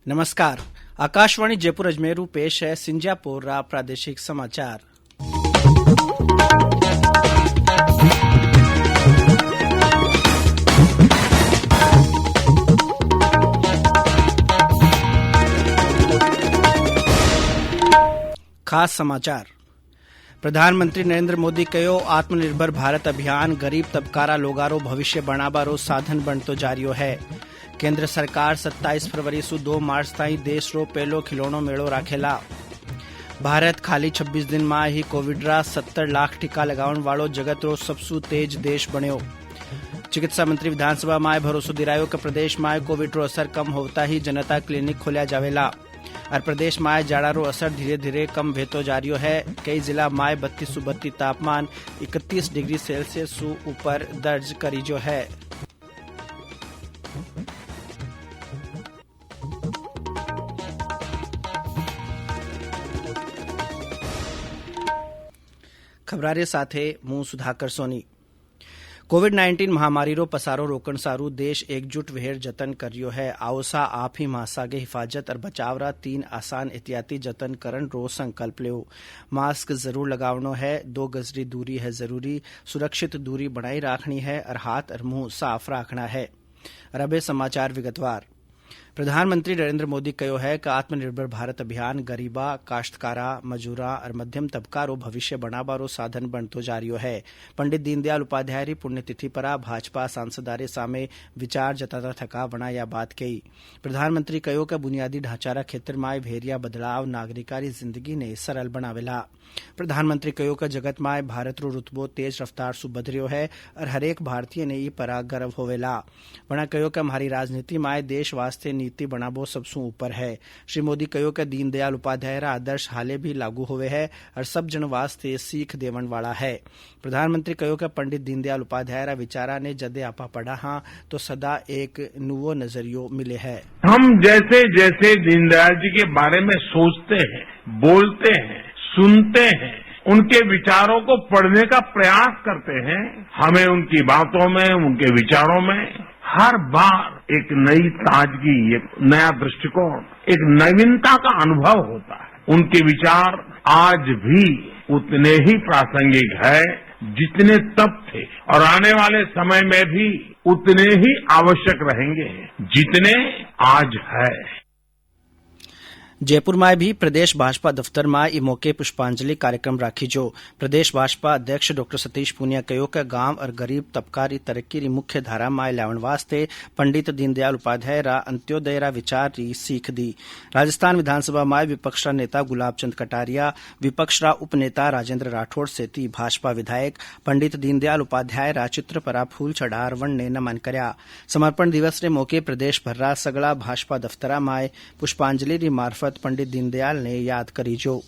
नमस्कार। आकाशवाणी जयपुर अजमेरू पेश है सिंजापोरा प्रादेशिक समाचार। खास समाचार। प्रधानमंत्री नरेंद्र मोदी कहो आत्मनिर्भर भारत अभियान गरीब तबकारा लोगारो भविष्य बनाबारो साधन बनतो जारियो है। केंद्र सरकार 27 फरवरी से 2 मार्च ताई देश रो पहलो खिलौनो मेड़ो राखेला। भारत खाली 26 दिन में ही कोविड रा 70 लाख टीका लगावन वालों जगत रो सबसु तेज देश बन्यो। चिकित्सा मंत्री विधानसभा में भरोसो दिरायो कि प्रदेश में कोविड रो असर कम होता ही जनता क्लिनिक खोलिया जावेला और प्रदेश में जाड़ा रो असर धीरे धीरे कम भेतो जारियो है। कई जिला में 32 तापमान 31 डिग्री सेल्सियस सु ऊपर दर्ज करीजो है। खबरारे साथे मुं सुधाकर सोनी। कोविड-19 महामारी रो पसारो रोकण सारू देश एकजुट वेर जतन करियो है। आओसा आप ही महासागे हिफाजत और बचाव रा 3 आसान एहतियाती जतन करन रो संकल्प लियो। मास्क जरूर लगावनो है, 2 गज री दूरी है जरूरी, सुरक्षित दूरी बनाई राखनी है और हाथ और मुंह साफ रखना है। रबे समाचार विगतवार। प्रधानमंत्री नरेंद्र मोदी कहो है कि आत्मनिर्भर भारत अभियान गरीबा, काश्तकारा, मजूरा और मध्यम तबका रो भविष्य बनाबारो साधन बनतो जारियो है। पंडित दीनदयाल उपाध्याय री पुण्यतिथि पर भाजपा सांसदारे सामे विचार जताता थका बना या बात कही। प्रधानमंत्री कहो कि बुनियादी ढांचारा क्षेत्र में भेरिया बदलाव नागरिका री जिंदगी ने सरल बनावेला। प्रधानमंत्री कहो कि जगत में भारत रो रुतबो तेज रफ्तार सु बध रह्यो है और हरेक भारतीय ने ई पर गर्व होवेला। बना कहो कि हमारी राजनीति में देश वास्ते नीति बनाबो सबसु ऊपर है। श्री मोदी कहो कि दीनदयाल उपाध्याय रा आदर्श हाले भी लागू होवे है और सब जन वास्ते सीख देवन वाला है। प्रधानमंत्री कहो कि पंडित दीनदयाल उपाध्याय रा विचारा ने जदे आपा पढ़ा हाँ तो सदा एक नुवो नजरियो मिले है। हम जैसे जैसे दीनदयाल जी के बारे में सोचते हैं, बोलते हैं, सुनते हैं, उनके विचारों को पढ़ने का प्रयास करते हैं, हमें उनकी बातों में, उनके विचारों में हर बार एक नई ताजगी, एक नया दृष्टिकोण, एक नवीनता का अनुभव होता है। उनके विचार आज भी उतने ही प्रासंगिक है जितने तब थे और आने वाले समय में भी उतने ही आवश्यक रहेंगे जितने आज है। जयपुर में भी प्रदेश भाजपा दफ्तर में ई मौके पुष्पांजलि कार्यक्रम राखी जो। प्रदेश भाजपा अध्यक्ष डॉ सतीश पूनिया कहो कि गांव और गरीब तबका री तरक्की री मुख्य धारा में लावन वास्ते पंडित दीनदयाल उपाध्याय रा अंत्योदय रा विचार री सीख दी। राजस्थान विधानसभा में विपक्ष रा नेता गुलाब चंद कटारिया, विपक्ष रा उपनेता राजेंद्र राठौड़ सेती भाजपा विधायक पंडित दीनदयाल उपाध्याय रा चित्र पर फूल चढ़ार वन ने नमन कर्या। समर्पण दिवस रे मौके प्रदेश भर रा सगला भाजपा दफ्तरा में पुष्पांजलि री मार्फत पंडित दीनदयाल ने याद करी जो।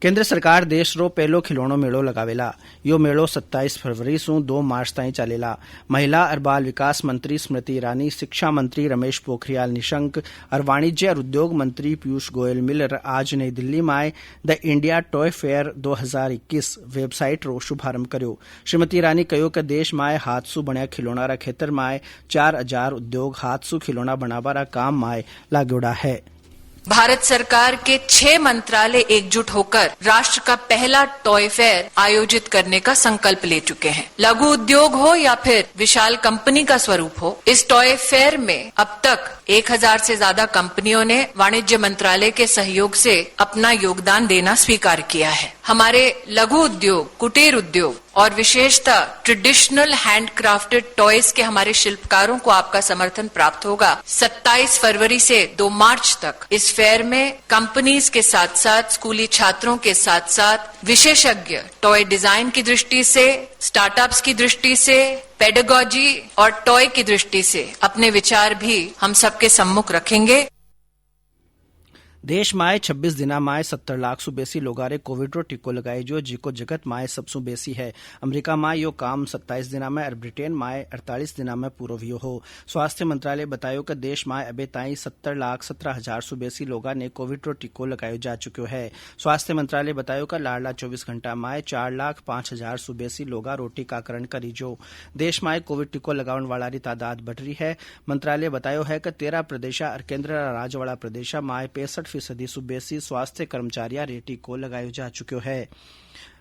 केंद्र सरकार देश रो पहलो खिलौनो मेड़ो लगावेला। यो मेड़ो 27 फरवरी से 2 मार्च ताई चलेला। महिला और बाल विकास मंत्री स्मृति ईरानी, शिक्षा मंत्री रमेश पोखरियाल निशंक और वाणिज्य और उद्योग मंत्री पीयूष गोयल मिलर आज नई दिल्ली में the India toy fair 2021 website रो शुभारंभ कर्यो। श्रीमती ईरानी कहो कि देश में हाथ सु बण्या खिलौना रा क्षेत्र में 4000 उद्योग हाथ सु खिलौना बनावा रा काम में लागोड़ा है। भारत सरकार के 6 मंत्रालय एकजुट होकर राष्ट्र का पहला टॉय फेयर आयोजित करने का संकल्प ले चुके हैं। लघु उद्योग हो या फिर विशाल कंपनी का स्वरूप हो, इस टॉय फेयर में अब तक 1000 से ज्यादा कंपनियों ने वाणिज्य मंत्रालय के सहयोग से अपना योगदान देना स्वीकार किया है। हमारे लघु उद्योग, कुटीर उद्योग और विशेषतः ट्रेडिशनल हैंडक्राफ्टेड टॉयज के हमारे शिल्पकारों को आपका समर्थन प्राप्त होगा। 27 फरवरी से 2 मार्च तक इस फेयर में कंपनीज के साथ साथ स्कूली छात्रों के साथ साथ विशेषज्ञ टॉय डिजाइन की दृष्टि से, स्टार्टअप्स की दृष्टि से, पेडागॉजी और टॉय की दृष्टि से अपने विचार भी हम सबके सम्मुख रखेंगे। देश माय 26 दिना माय 70 लाख सु बेसी लोगारे कोविड रो टीको लगाईजो जिको जगत माय सबसु बेसी है। अमेरिका माय यो काम 27 दिना में और ब्रिटेन माय 48 दिना में पूरो वियो हो। स्वास्थ्य मंत्रालय बतायो कि देश माय अबे ताई 70 लाख 17 हजार सु बेसी लोगा ने कोविड रो टीको लगायो जा चुक्यो है। स्वास्थ्य मंत्रालय बतायो कि लाडला 24 घंटा माय 4 लाख 5 हजार सु बेसी लोगा रो टीकाकरण करीजो। देश माय कोविड टीको लगावन वाला री तादाद बढ़ रही है। मंत्रालय बतायो है कि 13 प्रदेशा और केंद्र राज वाला प्रदेशा माय 65% सु बेसी स्वास्थ्य कर्मचारियों रे टीको लगायो जा चुक्यो है।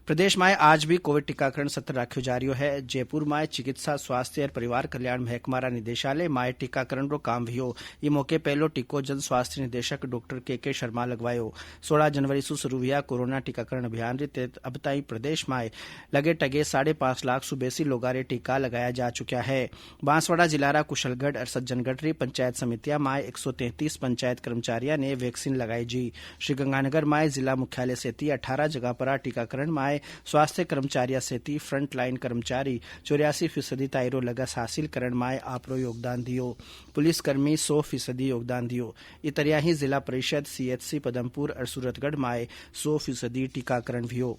प्रदेश में आज भी कोविड टीकाकरण सत्र राख्यो जा रह्यो है। जयपुर में चिकित्सा स्वास्थ्य और परिवार कल्याण महकमारा निदेशालय में टीकाकरण रो काम वियो। ई मौके पहलो टीको जन स्वास्थ्य निदेशक डॉक्टर के शर्मा लगवायो। 16 जनवरी से शुरू हुआ कोरोना टीकाकरण अभियान रे तहत अब ताई प्रदेश में लगे टगे 5.5 लाख सु बेसी लोगा रे टीका लगाया जा चुका है। बांसवाड़ा जिलारा कुशलगढ़ और सज्जनगढ़ री पंचायत समितियां में 133 पंचायत कर्मचारियों ने वैक्सीन लगाई जी। श्रीगंगानगर में जिला मुख्यालय से 18 जगह पर टीकाकरण में स्वास्थ्य कर्मचारी सेती फ्रंट लाइन कर्मचारी 84% तायरो लगस हासिल करण में आपरो योगदान दियो। पुलिसकर्मी 100% योगदान दियो। इतरिया ही जिला परिषद CHC पदमपुर और सूरतगढ़ में 100% टीकाकरण वियो।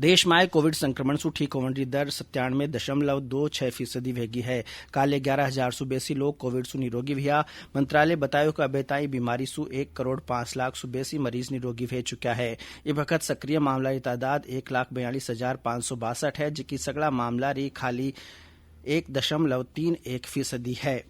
देश में कोविड संक्रमण सु ठीक होने की दर 97.26% वेगी है। काले 11,000 सु बेसी लोग कोविड सु निरोगी हुआ। मंत्रालय बतायो कि अबे ताई बीमारी सु 1 करोड़ 5 लाख सु बेसी मरीज निरोगी हो चुका है। इस वक्त सक्रिय मामला की तादाद 1,42,562 है, जिसकी सगला मामला री खाली 1.31% है।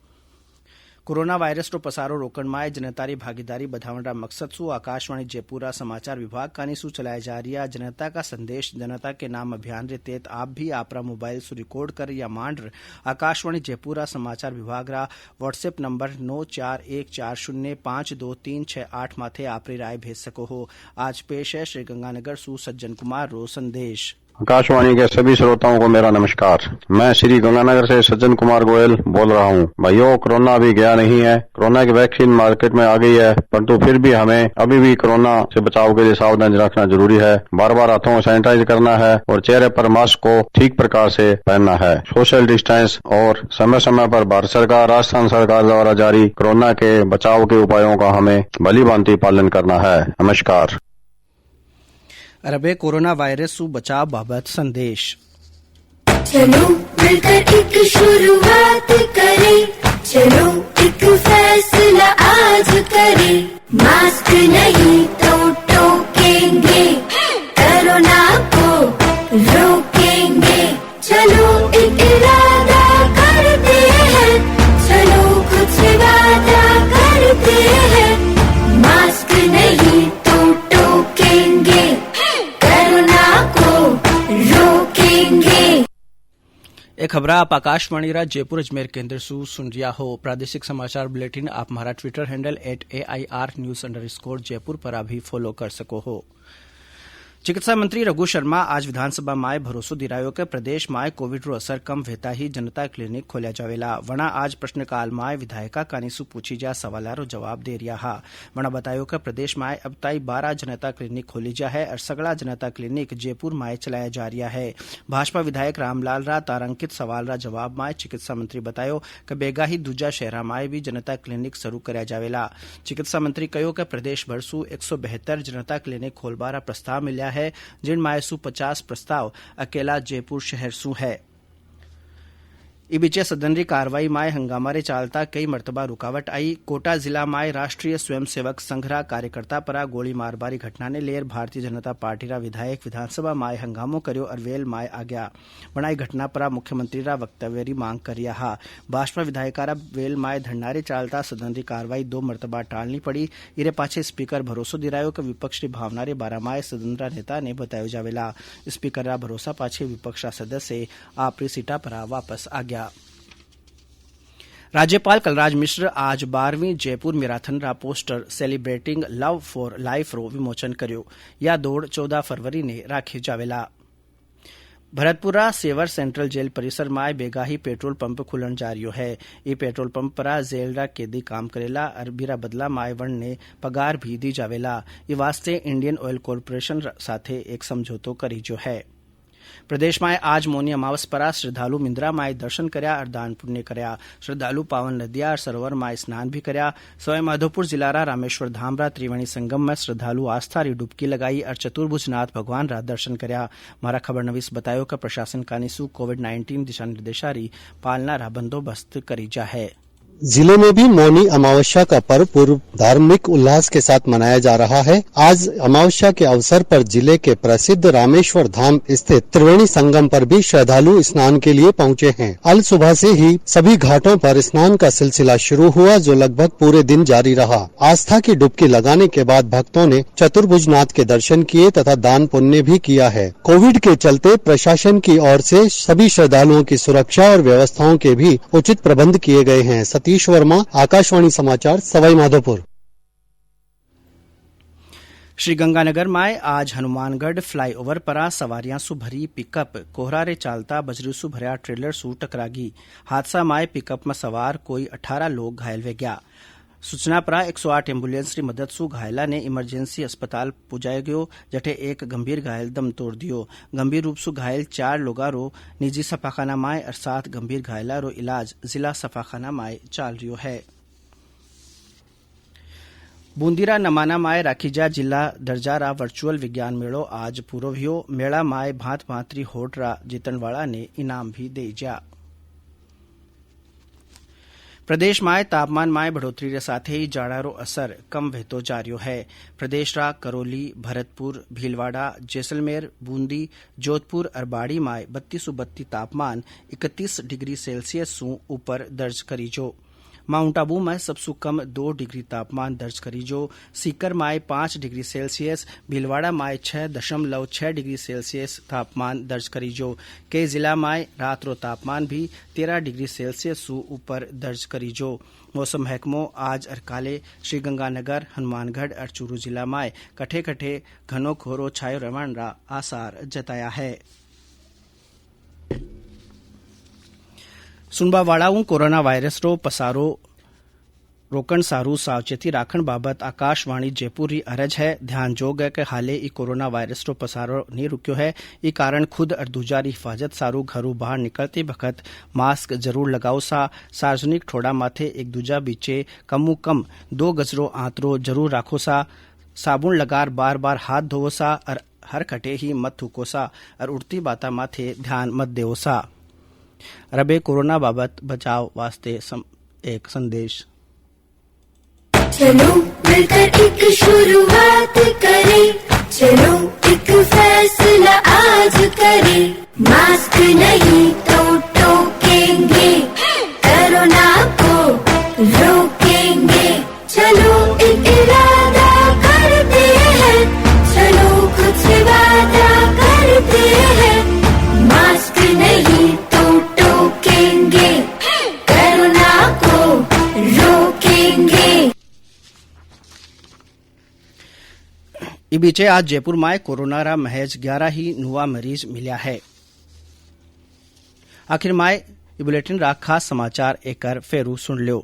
कोरोना वायरस रो पसारो रोकण में जनता री भागीदारी बढ़ावण मकसद सु आकाशवाणी जयपुरा समाचार विभाग कानी सु चलाया जा रहा जनता का संदेश जनता के नाम अभियान रे तहत आप भी आपरा मोबाइल सु रिकॉर्ड कर या मांड आकाशवाणी जयपुरा समाचार विभाग रा व्हाट्सएप नंबर 9414052368 माथे आपरी राय भेज सको हो। आज पेश है श्रीगंगानगर सु सज्जन कुमार रो संदेश। आकाशवाणी के सभी श्रोताओं को मेरा नमस्कार। मैं श्री गंगानगर से सज्जन कुमार गोयल बोल रहा हूं। भाइयों, कोरोना अभी गया नहीं है। कोरोना की वैक्सीन मार्केट में आ गई है, परंतु फिर भी हमें अभी भी कोरोना से बचाव के लिए सावधानी रखना जरूरी है। बार बार हाथों को सैनिटाइज करना है और चेहरे पर मास्क को ठीक प्रकार से पहनना है। सोशल डिस्टेंस और समय समय पर भारत सरकार, राजस्थान सरकार द्वारा जारी कोरोना के बचाव के उपायों का हमें भली भांति पालन करना है। नमस्कार। अरबे कोरोना वायरस सु बचाव बाबत संदेश। चलो मिलकर एक शुरुआत करें, चलो एक फैसला आज करें। मास्क नहीं तो टोकेंगे, कोरोना को रोकेंगे। चलो एक इरादा करते हैं, चलो कुछ वादा करते हैं। मास्क नहीं तो टोकेंगे, एक खबर आप आकाशवाणी रा जयपुर अजमेर केंद्र सु सुन रिया हो। प्रादेशिक समाचार बुलेटिन आप हमारा ट्विटर हैंडल @AIR_News_जयपुर पर भी फॉलो कर सको हो। चिकित्सा मंत्री रघु शर्मा आज विधानसभा में भरोसो दिलायो कि प्रदेश में कोविड रो असर कम वेता ही जनता क्लिनिक खोल्या जावेला। वना आज प्रश्नकाल में विधायिका कानीसु पूछी जा सवाल रो जवाब दे रिया हा। वना बतायो कि प्रदेश में अब ताई 12 जनता क्लिनिक खोली जा है और सगला जनता क्लिनिक जयपुर में चलाया जा रहा है। भाजपा विधायक रामलाल रा तारांकित सवाल रा जवाब में चिकित्सा मंत्री बतायो कि बेगा ही दूजा शहरा में भी जनता क्लिनिक शुरू कराया जावेला। चिकित्सा मंत्री कहो कि प्रदेश भर सु 172 जनता क्लिनिक खोलबारा प्रस्ताव मिल्या है, जिन में सु 50 प्रस्ताव अकेला जयपुर शहर सु है। इबीचे सदन की कार्रवाई में हंगामा रे चालता कई मरतबा रुकावट आई। कोटा जिला में राष्ट्रीय स्वयंसेवक संघ रा कार्यकर्ता पर गोली मारबारी घटना ने लेर भारतीय जनता पार्टी रा विधायक विधानसभा में हंगामो कर्यो और वेल में आ गया। बनाई घटना पर मुख्यमंत्री रा वक्तव्य री मांग करिया हा। भाजपा विधायका रा वेल में धरना रे चालता सदन की कार्रवाई 2 मरतबा टालनी पड़ी। इरे पाछे स्पीकर भरोसो दिलायो कि विपक्ष की भावना रे बारा में सदन रा नेता ने बतायो जावेला। स्पीकर रा भरोसा पाछे विपक्ष सदस्य आपरी सीटा पर वापस आ गया। राज्यपाल कलराज मिश्र आज 12वीं जयपुर मैराथन रा poster celebrating love for life रो विमोचन कर्यो। या दौड़ 14 फरवरी ने राखी जावेला। भरतपुरा सेवर सेंट्रल जेल परिसर में बेगाही पेट्रोल पंप खुलन जा रह्यो है। ई पेट्रोल पंप पर जेल रा कैदी काम करेला और बिरा बदला मायवण ने पगार भी दी जावेला। ई वास्ते इंडियन ऑयल कॉर्पोरेशन साथे एक समझौतो करी जो है। प्रदेश में आज मौनी अमावस पर श्रद्धालु मिंद्रा माय दर्शन कर्या और दान पुण्य कर्या। श्रद्धालु पावन नदिया और सरोवर माय स्नान भी कर्या। सवाई माधोपुर जिला रा रामेश्वर धाम रा त्रिवेणी संगम में श्रद्धालु आस्था री डुबकी लगाई और चतुर्भुजनाथ भगवान रा दर्शन कर्या। मारा खबर नवीस बतायो कि प्रशासन कानीसु कोविड-19 दिशा निर्देशा री पालना रा बंदोबस्त करी जा है। जिले में भी मौनी अमावस्या का पर्व पूर्व धार्मिक उल्लास के साथ मनाया जा रहा है। आज अमावस्या के अवसर पर जिले के प्रसिद्ध रामेश्वर धाम स्थित त्रिवेणी संगम पर भी श्रद्धालु स्नान के लिए पहुंचे हैं। अल सुबह से ही सभी घाटों पर स्नान का सिलसिला शुरू हुआ, जो लगभग पूरे दिन जारी रहा। आस्था की डुबकी लगाने के बाद भक्तों ने चतुर्भुजनाथ के दर्शन किए तथा दान पुण्य भी किया है। कोविड के चलते प्रशासन की ओर से सभी श्रद्धालुओं की सुरक्षा और व्यवस्थाओं के भी उचित प्रबंध किए गए हैं। सतीश वर्मा, आकाशवाणी समाचार, सवाई माधोपुर। श्रीगंगानगर में आज हनुमानगढ़ फ्लाईओवर पर सवारियां सु भरी पिकअप कोहरा रे चालता बजरी सु भरया ट्रेलर सु टकरागी। हादसा में पिकअप में सवार कोई 18 लोग घायल हो गया। सूचना पर 108 एम्बुलेंस की मदद सु घायला ने इमरजेंसी अस्पताल पुजाया गयो, जठे एक गंभीर घायल दम तोड़ दियो। गंभीर रूप से घायल 4 लोगा रो निजी सफाखाना में और 7 गंभीर घायला रो इलाज जिला सफाखाना में चाल रियो है। बूंदीरा नमाना माय राखीजा जिला दर्जा रा वर्चुअल विज्ञान मेड़ो आज पूरो हुयो। मेला माय भांत भांतरी होट रा जीतनवाड़ा ने इनाम भी दे जा। प्रदेश में तापमान में बढ़ोतरी के साथ ही जाड़ा रो असर कम वेतो जा रह्यो है। प्रदेश रा करौली, भरतपुर, भीलवाड़ा, जैसलमेर, बूंदी, जोधपुर और बाड़ी में 32 तापमान 31 डिग्री सेल्सियस सु ऊपर दर्ज करी जो। माउंट आबू में सबसे कम 2 डिग्री तापमान दर्ज करी जो। सीकर में 5 डिग्री सेल्सियस, भीलवाड़ा में 6.6 डिग्री सेल्सियस तापमान दर्ज करी जो। कई जिला में रात रो तापमान भी 13 डिग्री सेल्सियस सु ऊपर दर्ज करी जो। मौसम महकमो आज और काले श्रीगंगानगर, हनुमानगढ़ और चूरू जिला में कठे कठे घनो कोहरो छायो रहण रा आसार जताया है। सुनबावाड़ाऊ कोरोना वायरस रो पसारो रोकण सारू सावचेती राखण बाबत आकाशवाणी जयपुर री अरज है। ध्यान जोग है कि हाले ई कोरोना वायरस रो पसारो नहीं रुक्यो है। ई कारण खुद और दूजा री हिफाजत सारू घरों बाहर निकलते वक्त मास्क जरूर लगाओ सा। सार्वजनिक ठोड़ा माथे एक दूजा बीचे कमू कम 2 गजरो आंतरो जरूर राखो सा। साबुन लगार बार बार हाथ धोवो सा और हर खटे ही मत थूको सा और उड़ती बाता माथे ध्यान मत देवो सा। रबे कोरोना बाबत बचाव वास्ते एक संदेश। चलो मिलकर एक शुरुआत करें, चलो एक फैसला आज करें। मास्क नहीं तो टोकेंगे, कोरोना को रोकेंगे। चलो एक इरादा करते हैं, चलो कुछ वादा करते हैं। मास्क नहीं तो टोकेंगे, कोरोना को रोकेंगे। ई बीचे आज जयपुर में कोरोना रा महज 11 ही नुआ मरीज मिला है। आखिर में बुलेटिन रा खास समाचार एकर फेरू सुन लो।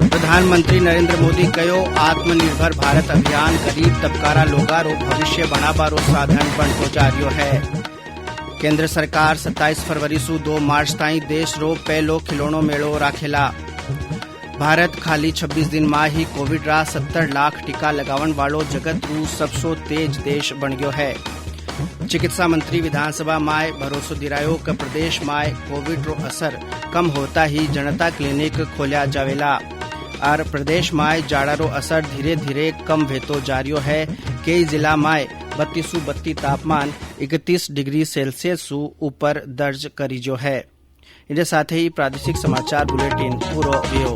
प्रधानमंत्री नरेंद्र मोदी कयो आत्मनिर्भर भारत अभियान गरीब तबकारा लोगा रो भविष्य बनाबारो साधन बनतो जा रह्यो है। केंद्र सरकार 27 फरवरी सु 2 मार्च ताई देश रो पहलो खिलौनो मेड़ो राखेला। भारत खाली 26 दिन में ही कोविड रा 70 लाख टीका लगावन वालों जगत रू सबसो तेज देश बन गयो है। चिकित्सा मंत्री विधानसभा में भरोसो दिरायो कि प्रदेश में कोविड रो असर कम होता ही जनता क्लिनिक खोलिया जावेला और प्रदेश में जाड़ा रो असर धीरे धीरे कम वेतो जा रह्यो है। कई जिला में 32 तापमान 31 डिग्री सेल्सियस सु ऊपर दर्ज करी जो है। इनके साथ ही प्रादेशिक समाचार बुलेटिन पूरो हुयो।